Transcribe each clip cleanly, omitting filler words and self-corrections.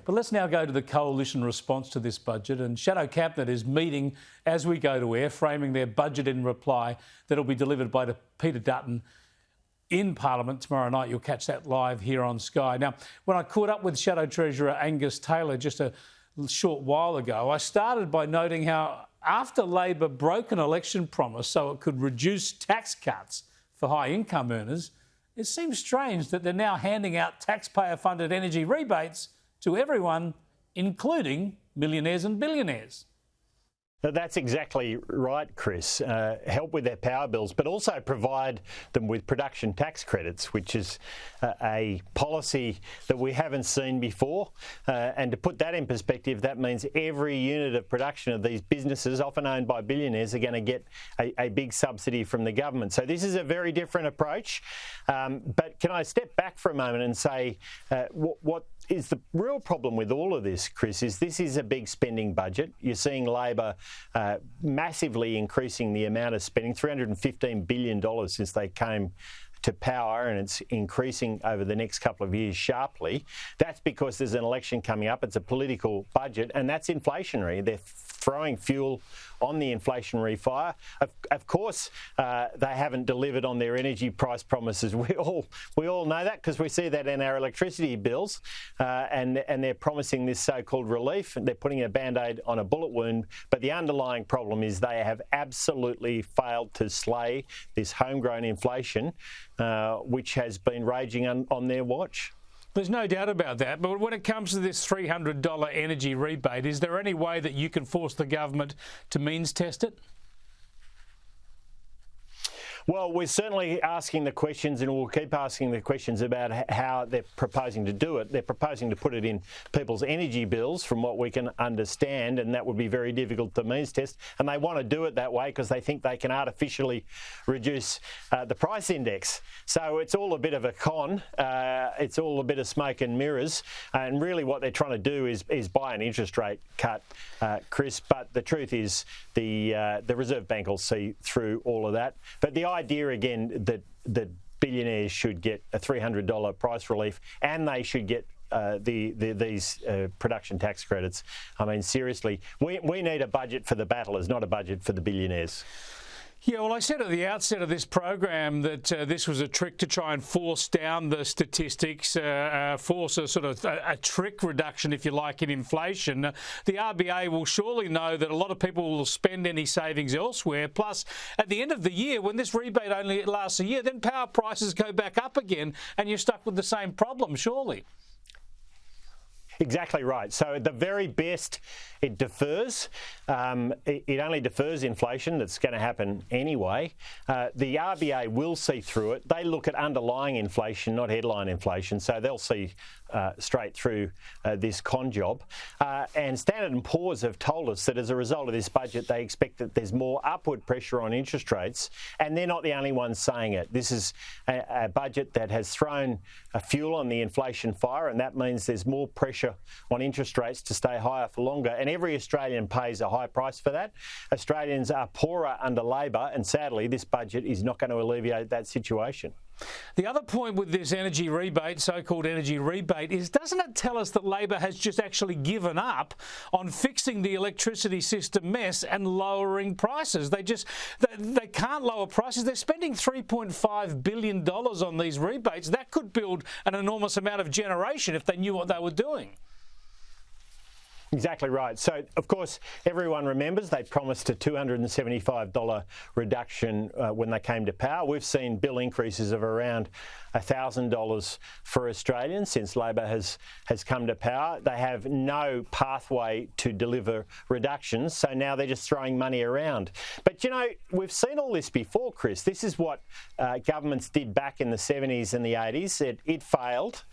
But let's now go to the coalition response to this budget, and Shadow Cabinet is meeting as we go to air, framing their budget in reply that'll be delivered by Peter Dutton in Parliament tomorrow night. You'll catch that live here on Sky. Now, when I caught up with Shadow Treasurer Angus Taylor just a short while ago, I started by noting how after Labor broke an election promise so it could reduce tax cuts for high income earners, it seems strange that they're now handing out taxpayer-funded energy rebates to everyone, including millionaires and billionaires. That's exactly right, Chris. Help with their power bills, but also provide them with production tax credits, which is a policy that we haven't seen before. And to put that in perspective, that means every unit of production of these businesses, often owned by billionaires, are going to get a big subsidy from the government. So this is a very different approach. But can I step back for a moment and say what is the real problem with all of this, Chris, is this is a big spending budget. You're seeing Labor massively increasing the amount of spending, $315 billion since they came to power, and it's increasing over the next couple of years sharply. That's because there's an election coming up. It's a political budget, and that's inflationary. They're throwing fuel on the inflationary fire. Of course, they haven't delivered on their energy price promises. We all know that because we see that in our electricity bills, and they're promising this so-called relief. They're putting a Band-Aid on a bullet wound, but the underlying problem is they have absolutely failed to slay this homegrown inflation, which has been raging on their watch. There's no doubt about that. But when it comes to this $300 energy rebate, is there any way that you can force the government to means test it? Well, we're certainly asking the questions, and we'll keep asking the questions about how they're proposing to do it. They're proposing to put it in people's energy bills, from what we can understand, and that would be very difficult to means test. And they want to do it that way because they think they can artificially reduce the price index. So it's all a bit of a con. It's all a bit of smoke and mirrors. And really what they're trying to do is buy an interest rate cut, Chris. But the truth is the Reserve Bank will see through all of that. But the idea again that billionaires should get a $300 price relief and they should get these production tax credits. I mean, seriously, we need a budget for the battlers, not a budget for the billionaires. Yeah, well, I said at the outset of this program that this was a trick to try and force down the statistics, force a sort of a trick reduction, if you like, in inflation. The RBA will surely know that a lot of people will spend any savings elsewhere. Plus, at the end of the year, when this rebate only lasts a year, then power prices go back up again and you're stuck with the same problem, surely. Exactly right. So at the very best, it defers. It only defers inflation that's going to happen anyway. The RBA will see through it. They look at underlying inflation, not headline inflation, so they'll see straight through this con job. And Standard & Poor's have told us that as a result of this budget, they expect that there's more upward pressure on interest rates, and they're not the only ones saying it. This is a budget that has thrown fuel on the inflation fire, and that means there's more pressure on interest rates to stay higher for longer, and every Australian pays a high price for that. Australians are poorer under Labor, and sadly this budget is not going to alleviate that situation. The other point with this energy rebate, so-called energy rebate, is doesn't it tell us that Labor has just actually given up on fixing the electricity system mess and lowering prices? They can't lower prices. They're spending $3.5 billion on these rebates. That could build an enormous amount of generation if they knew what they were doing. Exactly right. So, of course, everyone remembers they promised a $275 reduction when they came to power. We've seen bill increases of around $1,000 for Australians since Labor has come to power. They have no pathway to deliver reductions, so now they're just throwing money around. But, you know, we've seen all this before, Chris. This is what governments did back in the 70s and the 80s. It failed.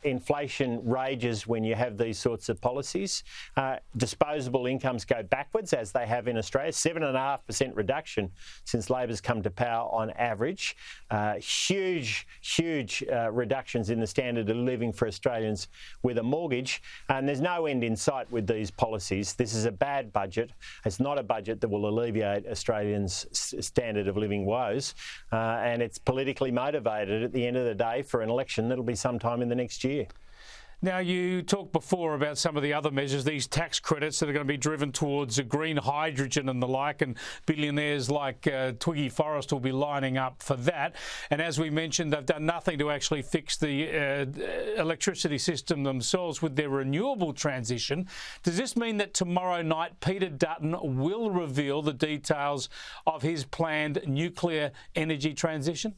Inflation rages when you have these sorts of policies. Disposable incomes go backwards, as they have in Australia. 7.5% reduction since Labor's come to power on average. Huge reductions in the standard of living for Australians with a mortgage. And there's no end in sight with these policies. This is a bad budget. It's not a budget that will alleviate Australians' standard of living woes. And it's politically motivated at the end of the day for an election that'll be sometime in the next year. Now, you talked before about some of the other measures, these tax credits that are going to be driven towards green hydrogen and the like, and billionaires like Twiggy Forrest will be lining up for that. And as we mentioned, they've done nothing to actually fix the electricity system themselves with their renewable transition. Does this mean that tomorrow night Peter Dutton will reveal the details of his planned nuclear energy transition?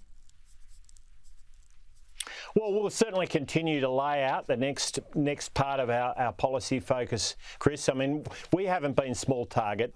Well, we'll certainly continue to lay out the next part of our policy focus, Chris. I mean, we haven't been small target.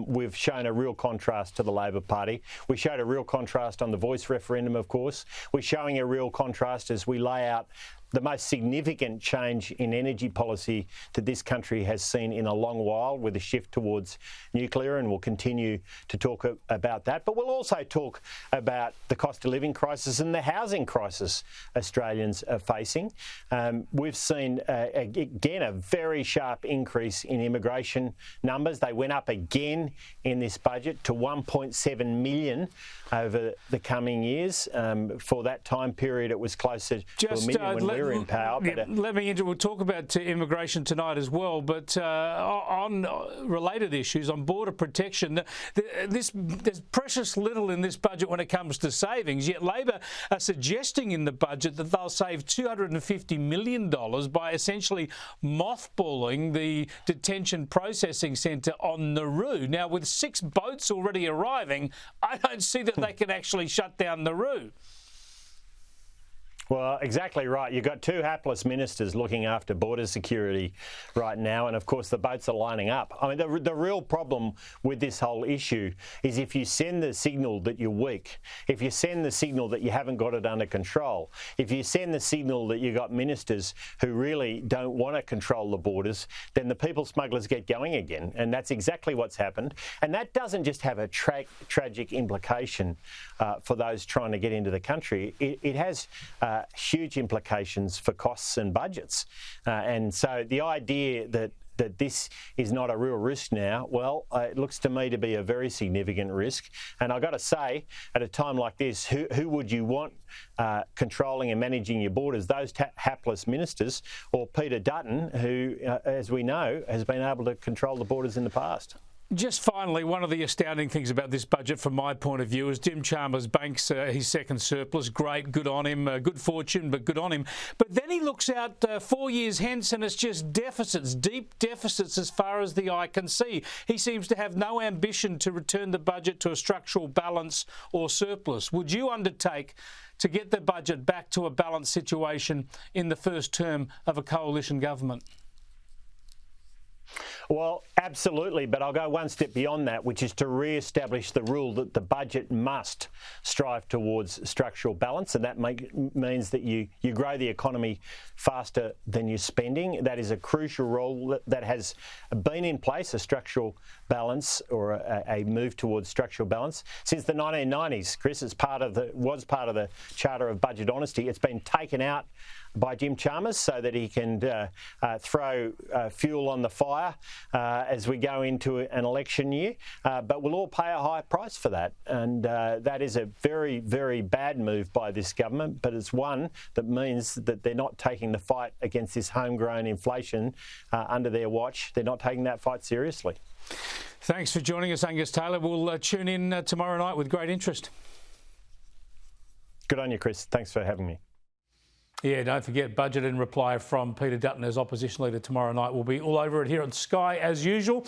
We've shown a real contrast to the Labor Party. We showed a real contrast on the Voice referendum, of course. We're showing a real contrast as we lay out the most significant change in energy policy that this country has seen in a long while, with a shift towards nuclear, and we'll continue to talk about that. But we'll also talk about the cost of living crisis and the housing crisis Australians are facing. We've seen, again, a very sharp increase in immigration numbers. They went up again in this budget to 1.7 million over the coming years. For that time period, it was closer to a million when we were in power. We'll talk about immigration tonight as well, but on related issues, on border protection, there's precious little in this budget when it comes to savings, yet Labor are suggesting in the budget that they'll save $250 million by essentially mothballing the detention processing centre on Nauru. Now, with 6 boats already arriving, I don't see that they can actually shut down Nauru. Well, exactly right. You've got 2 hapless ministers looking after border security right now, and of course the boats are lining up. I mean, the real problem with this whole issue is if you send the signal that you're weak, if you send the signal that you haven't got it under control, if you send the signal that you've got ministers who really don't want to control the borders, then the people smugglers get going again. And that's exactly what's happened. And that doesn't just have a tragic implication for those trying to get into the country. It has huge implications for costs and budgets. And so the idea that this is not a real risk now, well, it looks to me to be a very significant risk. And I've got to say, at a time like this, who would you want controlling and managing your borders? Those hapless ministers or Peter Dutton, who, as we know, has been able to control the borders in the past? Just finally, one of the astounding things about this budget from my point of view is Jim Chalmers banks his second surplus. Great, good on him, good fortune, but good on him. But then he looks out 4 years hence and it's just deficits, deep deficits as far as the eye can see. He seems to have no ambition to return the budget to a structural balance or surplus. Would you undertake to get the budget back to a balanced situation in the first term of a coalition government? Well, absolutely, but I'll go one step beyond that, which is to re-establish the rule that the budget must strive towards structural balance, and that means that you grow the economy faster than you're spending. That is a crucial rule that has been in place, a structural balance or a move towards structural balance since the 1990s. Chris, was part of the Charter of Budget Honesty. It's been taken out by Jim Chalmers so that he can throw fuel on the fire as we go into an election year. But we'll all pay a high price for that. And that is a very, very bad move by this government. But it's one that means that they're not taking the fight against this homegrown inflation under their watch. They're not taking that fight seriously. Thanks for joining us, Angus Taylor. We'll tune in tomorrow night with great interest. Good on you, Chris. Thanks for having me. Yeah, don't forget, budget in reply from Peter Dutton as opposition leader tomorrow night. We'll be all over it here on Sky as usual.